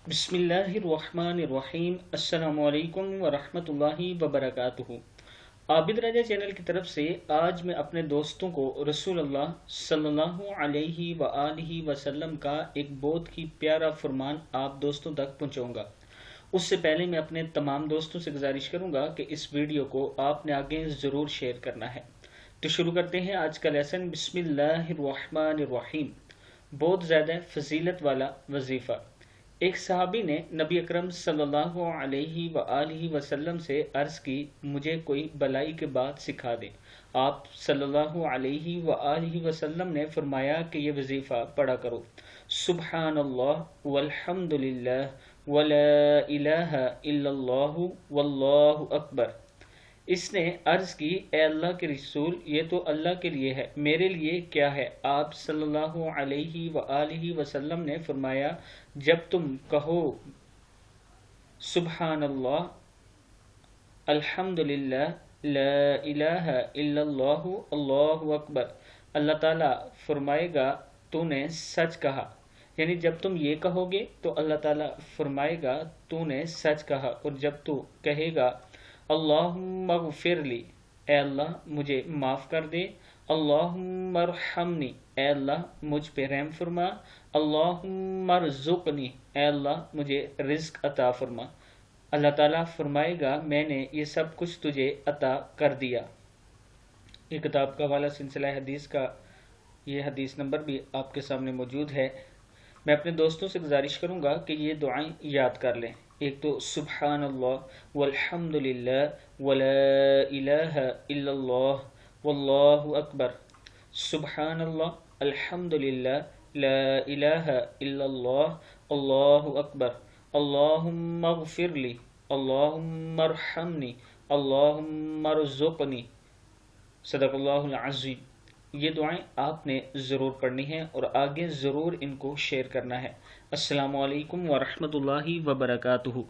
بسم اللہ الرحمن الرحیم۔ السلام علیکم ورحمۃ اللہ وبرکاتہ۔ عابد راجہ چینل کی طرف سے آج میں اپنے دوستوں کو رسول اللہ صلی اللہ علیہ وآلہ وسلم کا ایک بہت ہی پیارا فرمان آپ دوستوں تک پہنچاؤں گا۔ اس سے پہلے میں اپنے تمام دوستوں سے گزارش کروں گا کہ اس ویڈیو کو آپ نے آگے ضرور شیئر کرنا ہے۔ تو شروع کرتے ہیں آج کا لیسن۔ بسم اللہ الرحمن الرحیم۔ بہت زیادہ فضیلت والا وظیفہ۔ ایک صحابی نے نبی اکرم صلی اللہ علیہ وآلہ وسلم سے عرض کی، مجھے کوئی بلائی کے بعد سکھا دیں۔ آپ صلی اللہ علیہ وآلہ وسلم نے فرمایا کہ یہ وظیفہ پڑھا کرو: سبحان اللہ والحمد للہ ولا الہ الا اللہ واللہ اکبر۔ اس نے عرض کی، اے اللہ کے رسول، یہ تو اللہ کے لیے ہے، میرے لیے کیا ہے؟ آپ صلی اللہ علیہ وآلہ وسلم نے فرمایا، جب تم کہو سبحان اللہ، الحمد للہ، لا الہ الا اللہ، اللہ اکبر، اللہ تعالیٰ فرمائے گا تو نے سچ کہا۔ یعنی جب تم یہ کہو گے تو اللہ تعالیٰ فرمائے گا تو نے سچ کہا، اور جب تو کہے گا اللہم اغفر لی، اے اللہ مجھے معاف کر دے، اللہم ارحمنی، اے اللہ مجھ پہ رحم فرما، اللہم ارزقنی، اے اللہ مجھے رزق عطا فرما، اللہ تعالیٰ فرمائے گا میں نے یہ سب کچھ تجھے عطا کر دیا۔ یہ کتاب کا حوالہ سلسلہ حدیث کا یہ حدیث نمبر بھی آپ کے سامنے موجود ہے۔ میں اپنے دوستوں سے گزارش کروں گا کہ یہ دعائیں یاد کر لیں۔ ایک تو سبحان اللہ والحمد للہ ولا الہ الا اللہ واللہ اکبر، سبحان اللہ، الحمد للہ، لا الہ الا اللہ، اللہ اکبر، اللہم اغفر لی، اللہم ارحمنی، اللہم ارزقنی، صدق اللہ العظیم۔ یہ دعائیں آپ نے ضرور پڑھنی ہیں اور آگے ضرور ان کو شیئر کرنا ہے۔ السلام علیکم ورحمۃ اللہ وبرکاتہ۔